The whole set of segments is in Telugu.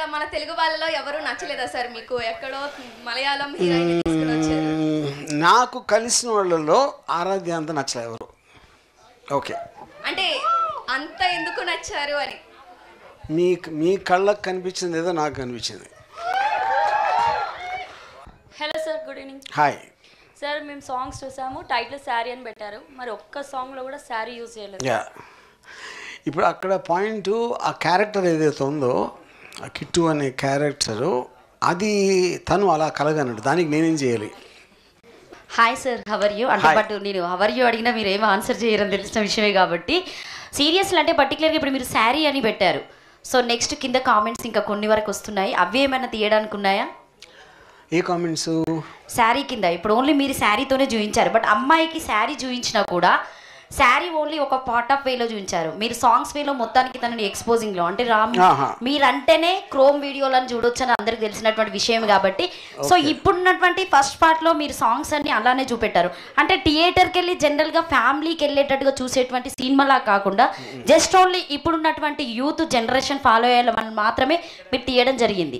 ఇట్లా మన తెలుగు వాళ్ళలో ఎవరు నచ్చలేదా సార్ మీకు? ఎక్కడో మలయాళం హీరోయిన్ తీసుకుని వచ్చారు. నాకు కలిసిన వాళ్ళలో ఆరాధ్య అంత నచ్చలేదు ఎవరు. ఓకే, అంటే అంత ఎందుకు నచ్చారు అని? మీ కళ్ళకు కనిపించింది ఏదో నాకు కనిపించింది. Hello sir, good evening. Hi sir, మేము సాంగ్స్ చూసాము, టైటిల్ శారీ అని పెట్టారు, మరి ఒక్క సాంగ్లో కూడా శారీ యూజ్ చేయలేదు. యా, ఇప్పుడు అక్కడ పాయింట్ ఆ క్యారెక్టర్ ఏదైతే ఉందో, ఆ కిట్టు అనే క్యారెక్టరు, అది తను అలా కలగనట్టు, దానికి నేనేం చేయాలి? హాయ్ సార్, హవర్ యూ అంటే, బట్ నేను హవర్ యూ అడిగినా మీరు ఏమో ఆన్సర్ చేయరని తెలిసిన విషయమే కాబట్టి సీరియస్లీ అంటే పర్టికులర్గా ఇప్పుడు మీరు శారీ అని పెట్టారు. సో నెక్స్ట్ కింద కామెంట్స్ ఇంకా కొన్ని వరకు వస్తున్నాయి, అవి ఏమైనా తీయడానికి ఉన్నాయా? ఏ కామెంట్స్? శారీ కింద ఇప్పుడు ఓన్లీ మీరు శారీతోనే చూపించారు, బట్ అమ్మాయికి శారీ చూపించినా కూడా శారీ ఓన్లీ ఒక పార్ట్ ఆఫ్ వేలో చూపించారు. మీరు సాంగ్స్ వేలో మొత్తానికి తనని ఎక్స్పోజింగ్లో అంటే మీరంటేనే క్రోమ్ వీడియోలను చూడొచ్చు అని అందరికి తెలిసినటువంటి విషయం కాబట్టి, సో ఇప్పుడున్నటువంటి ఫస్ట్ పార్ట్లో మీరు సాంగ్స్ అన్ని అలానే చూపెట్టారు. అంటే థియేటర్కి వెళ్ళి జనరల్గా ఫ్యామిలీకి వెళ్ళేటట్టుగా చూసేటువంటి సినిమాలా కాకుండా జస్ట్ ఓన్లీ ఇప్పుడున్నటువంటి యూత్ జనరేషన్ ఫాలో అయ్యేలా మాత్రమే మీరు తీయడం జరిగింది.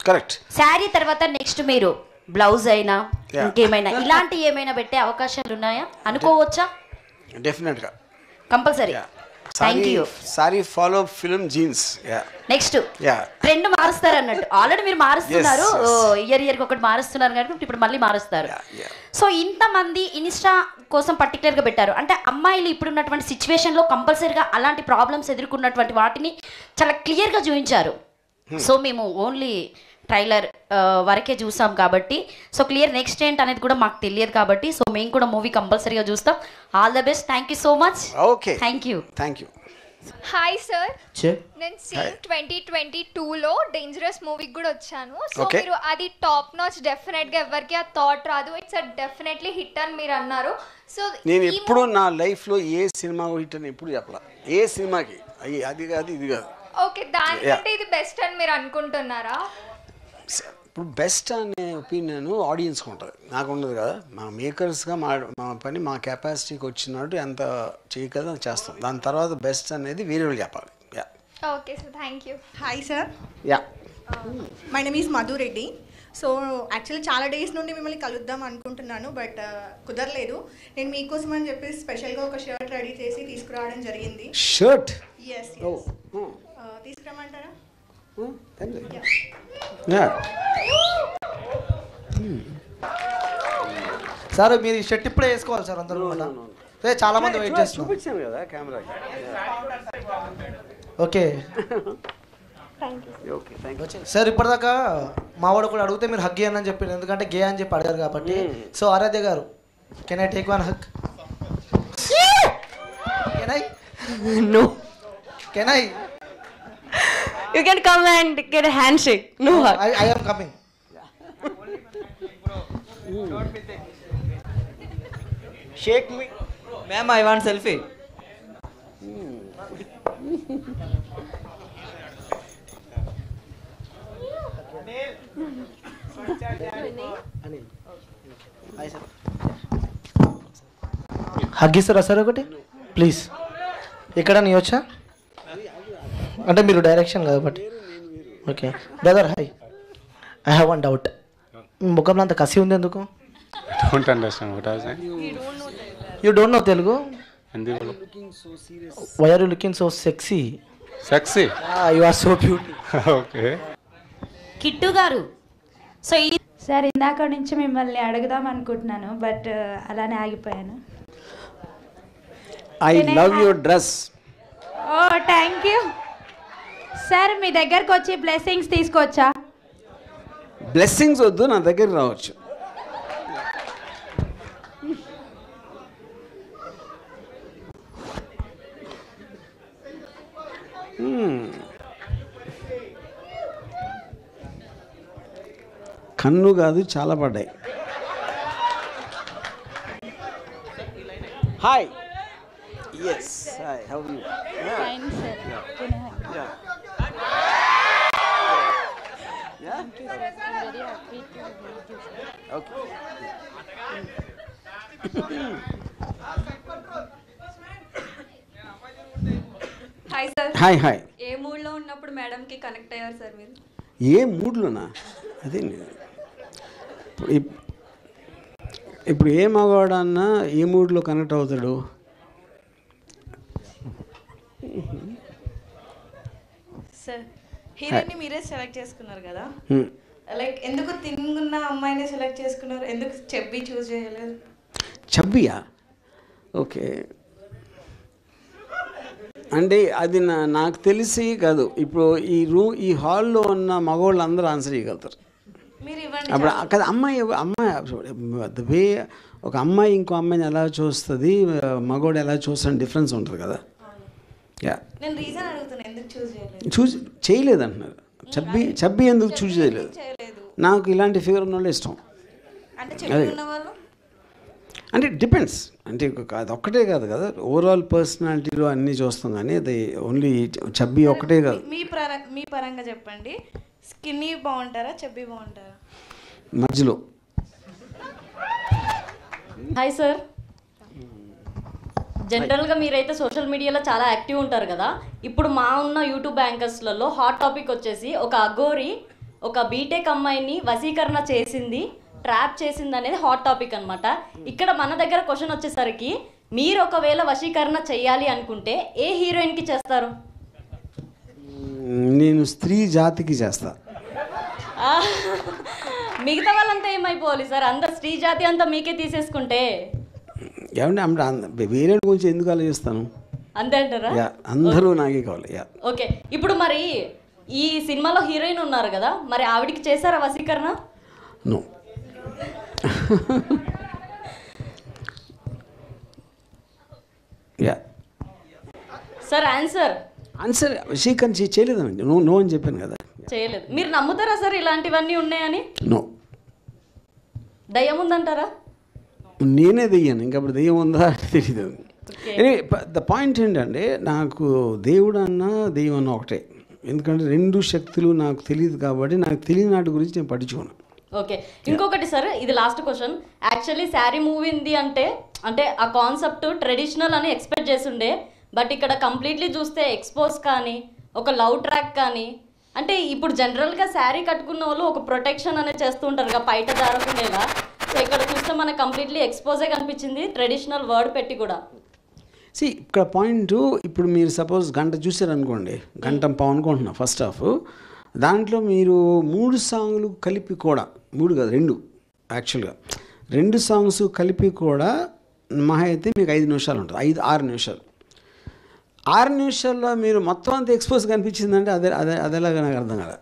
కరెక్ట్. శారీ తర్వాత నెక్స్ట్ మీరు బ్లౌజ్ అయినా ఇంకేమైనా ఇలాంటి ఏమైనా పెట్టే అవకాశాలు ఉన్నాయా అనుకోవచ్చా? డెఫినెట్గా, compulsory. Thank you. Sorry follow film jeans. Next trend మారుస్తారు అన్నట్టు, ఆల్రెడీ మీరు మారుస్తున్నారు, ఇయర్కి ఒకటి మారుస్తున్నారు కాబట్టి ఇప్పుడు మళ్ళీ మారుస్తారు. సో ఇంతమంది ఇన్స్టా కోసం పర్టికులర్గా పెట్టారు అంటే అమ్మాయిలు ఇప్పుడున్నటువంటి సిచ్యువేషన్లో కంపల్సరీగా అలాంటి ప్రాబ్లమ్స్ ఎదుర్కొన్నటువంటి వాటిని చాలా క్లియర్గా చూపించారు. సో మేము ఓన్లీ ట్రైలర్ వరకే చూసాం కాబట్టి, సో క్లియర్ నెక్స్ట్ ఏంటి అనేది కూడా మాకు తెలియదు కాబట్టి, సో మేము కూడా మూవీ కంపల్సరీగా చూస్తాం. All the best. Thank you so much. Okay, thank you. Thank you. Hi sir, నేను సేమ్ 2022లో డేంజరస్ మూవీకి కూడా వచ్చాను. సో మీరు అది టాప్ నాచ్, డెఫినెట్ గా ఎవరికి ఆ థాట్ రాదు, ఇట్స్ డెఫినెట్లీ హిట్ అని మీరు అన్నారు. సో నేను ఎప్పుడు నా లైఫ్లో ఏ సినిమా హిట్ అని ఎప్పుడు చెప్పలా, ఏ సినిమాకి అది కాదు ఇది కాదు. ఓకే, దానికంటే ఇది బెస్ట్ అని మీరు అనుకుంటున్నారా? ఇప్పుడు బెస్ట్ అనే ఒపీనియన్ ఆడియన్స్కి ఉంటుంది, నాకు ఉండదు కదా. మా మేకర్స్గా మా పని మా కెపాసిటీకి వచ్చినట్టు ఎంత చేయగలదో చేస్తాం, దాని తర్వాత బెస్ట్ అనేది వేరే వాళ్ళు చెప్పాలి. Okay sir, thank you. Hi sir, my name is Madhu Reddy. So actually చాలా డేస్ నుండి మిమ్మల్ని కలుద్దాం అనుకుంటున్నాను, బట్ కుదరలేదు. నేను మీకోసం అని చెప్పి స్పెషల్గా ఒక షర్ట్ రెడీ చేసి తీసుకురావడం జరిగింది. షర్ట్? ఎస్, తీసుకురమ్మంటారా? సార్ మీరు ఈ షర్ట్ ఇప్పుడే వేసుకోవాలి సార్, అందరూ చాలా మంది వెయిట్ చేస్తున్నారు. చూపించాను కదా కెమెరా. ఓకే సార్, ఇప్పటిదాకా మా వాడు కూడా అడిగితే మీరు హగ్ అని చెప్పారు, ఎందుకంటే గే అని చెప్పి అడిగారు కాబట్టి. సో ఆరాధ్య గారు, can I take one hug? Can I? No. Can I? You can come and get a handshake. No hug. I am coming. Shake me. Ma'am, I want selfie. Hug ఇస్తారా సార్ ఒకటి ప్లీజ్? ఇక్కడ నీ వచ్చా అంటే మీరు డైరెక్షన్ కాబట్టి. Okay brother, hi. I have one doubt, మీ ముఖంలో అంత కసి ఉంది ఎందుకు? Don't understand what I was saying. You don't know Telugu? Why are you looking so sexy? Sexy? You are so beautiful. Okay. Kittu garu, so sir ఇందాక నుంచి మిమ్మల్ని అడుగుదాం అనుకుంటున్నాను, బట్ అలానే ఆగిపోయాను. I love your dress. Oh thank you sir. మీ దగ్గరకు వచ్చి బ్లెస్సింగ్స్ తీసుకోవచ్చా? బ్లెస్సింగ్స్ వద్దు, నా దగ్గర రావచ్చు. కన్ను కాదు, చాలా పడ్డాయి. Hi. Yes, hi, how are you? Fine sir. Okay. Hi sir. Hi hi. ఏ మూడ్లో ఉన్నప్పుడు మేడంకి కనెక్ట్ అయ్యారు సార్ మీరు? ఏ మూడ్లోనా? అదే ఇప్పుడు ఏ మగవాడన్నా ఏ మూడ్లో కనెక్ట్ అవుతాడు? సార్ హీరోయిన్ని మీరే సెలెక్ట్ చేసుకున్నారు కదా, లైక్ ఎందుకు తిన్నున్న అమ్మాయిని సెలెక్ట్ చేసుకున్నారు? ఎందుకు చెబ్బి చూస్ చేయలేదు? చబ్బియా? ఓకే, అంటే అది నాకు తెలిసి కాదు. ఇప్పుడు ఈ హాల్లో ఉన్న మగవాళ్ళు అందరూ ఆన్సర్ చేయగలుగుతారు. మీరు ఇవ్వండి. అప్పుడు కదా అమ్మాయి వే ఒక అమ్మాయి ఇంకో అమ్మాయిని ఎలా చూస్తుంది, మగవాడు ఎలా చూస్తాడు, డిఫరెన్స్ ఉంటుంది కదా. యా, నేను రీజన్ అడుగుతున్నా, ఎందుకు చూస్ చేయలేదు? చూస్ చేయలేదు అంటున్నారు. చబ్బి ఎందుకు చూస్ చేయలేదు? నాకు ఇలాంటి ఫిగర్ ఉన్న వాళ్ళు ఇష్టం. అంటే చెబ్బి ఉన్న వాళ్ళు అంటే డిపెండ్స్, అంటే అది ఒక్కటే కాదు కదా, ఓవరాల్ పర్సనాలిటీలో అన్నీ చూస్తాం, కానీ అది ఓన్లీ చబ్బి ఒక్కటే కాదు. మీ పరంగా చెప్పండి, స్కిన్నీ బాగుంటారా చెబ్బి బాగుంటారా? మధ్యలో. హాయ్ సార్, జనరల్గా మీరైతే సోషల్ మీడియాలో చాలా యాక్టివ్ ఉంటారు కదా. ఇప్పుడు మా ఉన్న యూట్యూబ్ యాంకర్స్లలో హాట్ టాపిక్ వచ్చేసి ఒక అఘోరి ఒక బీటెక్ అమ్మాయిని వశీకరణ చేసింది, ట్రాప్ చేసింది అనేది హాట్ టాపిక్ అనమాట. ఇక్కడ మన దగ్గర క్వశ్చన్ వచ్చేసరికి, మీరు ఒకవేళ వశీకరణ చెయ్యాలి అనుకుంటే ఏ హీరోయిన్కి చేస్తారు? నేను స్త్రీ జాతికి చేస్తా. మిగతా వాళ్ళంతా ఏమైపోవాలి సార్? అందరు స్త్రీ జాతి అంతా మీకే తీసేసుకుంటే ఏమంటే వేరే గురించి ఎందుకు ఆలోచిస్తాను? అంతే అంటారా? అందరూ నాకే కావాలి. ఓకే, ఇప్పుడు మరి ఈ సినిమాలో హీరోయిన్ ఉన్నారు కదా, మరి ఆవిడికి చేశారా వశీకరణ? నో. సార్ ఆన్సర్ వశీకరణ చేయలేదండి. నో అని చెప్పాను కదా. చేయలేదు. మీరు నమ్ముతారా సార్ ఇలాంటివన్నీ ఉన్నాయని? నో. దయ్యం ఉందంటారా? నేనే దెయ్యాను, ఇంకప్పుడు దెయ్యం ఉందా తెలియదు. ద పాయింట్ ఏంటంటే, నాకు దేవుడు అన్నా దెయ్యం అన్న ఒకటే. ఎందుకంటే రెండు శక్తులు నాకు తెలియదు కాబట్టి నాకు తెలియని వాటి గురించి నేను పట్టించుకోను. ఓకే, ఇంకొకటి సార్, ఇది last question. Actually sari movie ఉంది అంటే ఆ కాన్సెప్ట్ ట్రెడిషనల్ అని ఎక్స్పెక్ట్ చేస్తుండే, బట్ ఇక్కడ కంప్లీట్లీ చూస్తే ఎక్స్పోజ్ కానీ ఒక లవ్ ట్రాక్ కానీ, అంటే ఇప్పుడు జనరల్గా శారీ కట్టుకున్న వాళ్ళు ఒక ప్రొటెక్షన్ అనేది చేస్తూ ఉంటారు కదా, బయట జారకుండేలా. సో ఇక్కడ చూస్తే మనకు కంప్లీట్లీ ఎక్స్పోజే కనిపించింది, ట్రెడిషనల్ వర్డ్ పెట్టి కూడా. ఇక్కడ పాయింట్, ఇప్పుడు మీరు సపోజ్ గంట చూసారనుకోండి, గంట పావు అనుకుంటున్నా ఫస్ట్ హాఫ్, దాంట్లో మీరు 3 సాంగ్లు కలిపి కూడా, 3 కాదు 2 యాక్చువల్గా 2 సాంగ్స్ కలిపి కూడా మహా అయితే మీకు 5 నిమిషాలు ఉంటుంది, 6 నిమిషాలు. 6 నిమిషాల్లో మీరు మొత్తం అంతా ఎక్స్పోజ్ కనిపించిందంటే అదేలాగా నాకు అర్థం కదా.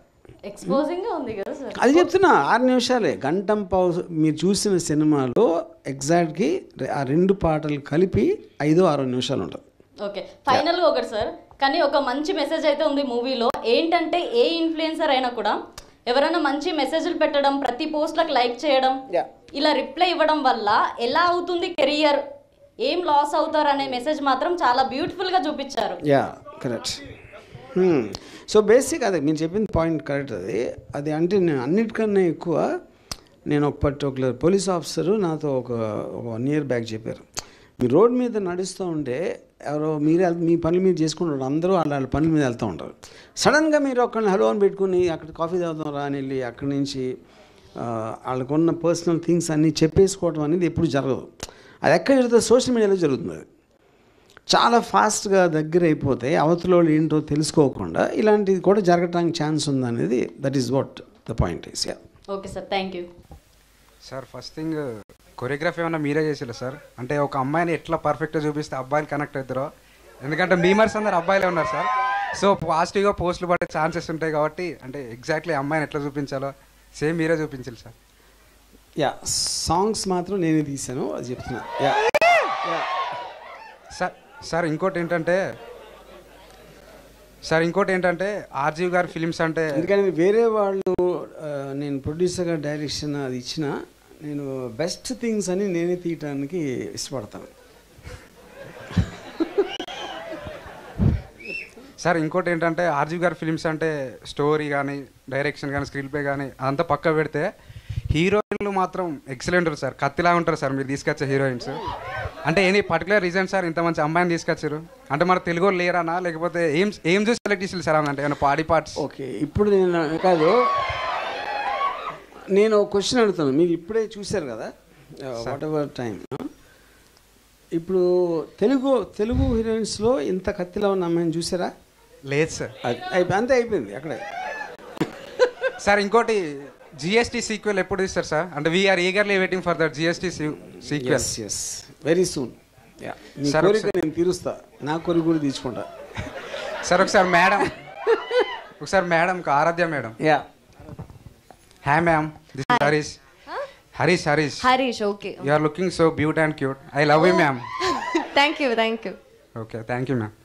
ఎక్స్పోజింగ్ ఉంది కదా సార్, అది చెప్తున్నా. 6 నిమిషాలే, గంట పావు మీరు చూసిన సినిమాలో ఎగ్జాక్ట్గా ఆ 2 పాటలు కలిపి 5-6 నిమిషాలు ఉంటుంది. ఓకే, ఫైనల్గా ఒకటి సార్, కానీ ఒక మంచి మెసేజ్ అయితే ఉంది మూవీలో. ఏంటంటే ఏ ఇన్ఫ్లుయెన్సర్ అయినా కూడా ఎవరైనా మంచి మెసేజ్లు పెట్టడం, ప్రతి పోస్ట్లకు లైక్ చేయడం, ఇలా రిప్లై ఇవ్వడం వల్ల ఎలా అవుతుంది కెరియర్, ఏం లాస్ అవుతారు అనే మెసేజ్ మాత్రం చాలా బ్యూటిఫుల్గా చూపించారు. కరెక్ట్. సో బేసిక్ అదే మీరు చెప్పింది పాయింట్ కరెక్ట్. అది అంటే నేను అన్నిటికన్నా ఎక్కువ, నేను ఒక పర్టికులర్ పోలీస్ ఆఫీసరు నాతో ఒక 1 year బ్యాక్ చెప్పారు, మీరు రోడ్ మీద నడుస్తూ ఉంటే ఎవరో మీ పనులు మీరు చేసుకుంటారు, అందరూ వాళ్ళ పనుల మీద వెళ్తూ ఉంటారు. సడన్గా మీరు ఒకరిని హలో అని పెట్టుకుని అక్కడ కాఫీ తాగుతాం రా అని వెళ్ళి అక్కడి నుంచి వాళ్ళకున్న పర్సనల్ థింగ్స్ అన్నీ చెప్పేసుకోవడం అనేది ఎప్పుడు జరగదు. అది ఎక్కడ జరుగుతుంది? సోషల్ మీడియాలో జరుగుతుంది. అది చాలా ఫాస్ట్గా దగ్గర అయిపోతే అవతల వాళ్ళు ఏంటో తెలుసుకోకుండా ఇలాంటిది కూడా జరగటానికి ఛాన్స్ ఉందనేది, that is what the point is. Okay sir, thank you sir. First thing, choreography ఏమన్నా మీరే చేసారా సార్? అంటే ఒక అమ్మాయిని ఎట్లా పర్ఫెక్ట్గా చూపిస్తే అబ్బాయిలు కనెక్ట్ అవుతారో, ఎందుకంటే మీమర్స్ అందరు అబ్బాయిలే ఉన్నారు సార్. సో పాజిటివ్గా పోస్టులు పడే ఛాన్సెస్ ఉంటాయి కాబట్టి, అంటే ఎగ్జాక్ట్లీ అమ్మాయిని ఎట్లా చూపించాలో సేమ్ మీరే చూపించాలి సార్. సాంగ్స్ మాత్రం నేనే తీసాను, అది చెప్తున్నా. సార్ ఇంకోటి ఏంటంటే ఆర్జీవ్ గారి ఫిలిమ్స్ అంటే, ఎందుకంటే వేరే వాళ్ళు నేను ప్రొడ్యూసర్గా డైరెక్షన్ అది ఇచ్చిన, నేను బెస్ట్ థింగ్స్ అని నేనే తీయటానికి ఇష్టపడతాను. సార్ ఇంకోటి ఏంటంటే ఆర్జీవ్ గారి ఫిలిమ్స్ అంటే స్టోరీ కానీ, డైరెక్షన్ కానీ, స్క్రీన్ ప్లే కానీ అదంతా పక్క పెడితే, హీరోయిన్ హీరోయిన్లు మాత్రం ఎక్సలెంట్ ఉంటారు సార్, కత్తిలా ఉంటారు సార్ మీరు తీసుకొచ్చే హీరోయిన్స్. అంటే ఎనీ పర్టికులర్ రీజన్ సార్ ఇంత మంచి అమ్మాయిని తీసుకొచ్చారు? అంటే మన తెలుగు లేరానా, లేకపోతే ఏం చూసి సెలెక్ట్ చేసి సార్ అంటే ఏమైనా పాడి పార్ట్స్? ఓకే, ఇప్పుడు నేను కాదు, నేను క్వశ్చన్ అడుగుతాను. మీరు ఇప్పుడే చూశారు కదా వాట్ ఎవర్ టైం, ఇప్పుడు తెలుగు హీరోయిన్స్లో ఇంత కత్తిలో ఉన్న అమ్మాయిని చూసారా? లేదు సార్. అంతే అయిపోయింది అక్కడే. సార్ ఇంకోటి జిఎస్టీ సీక్వెల్ ఎప్పుడు ఇస్తారు సార్? అంటే we're eagerly waiting for that GST sequel. Yes very soon. మీ కోరిక నేను తీరుస్తా, నా కోరిక కూడా తీసుకుంటా సార్. ఒకసారి madam Aaradhya madam. Yeah hi ma'am, this is Harish. Okay, you are looking so beaut and cute. I love you ma'am. Thank you. Okay, thank you ma'am.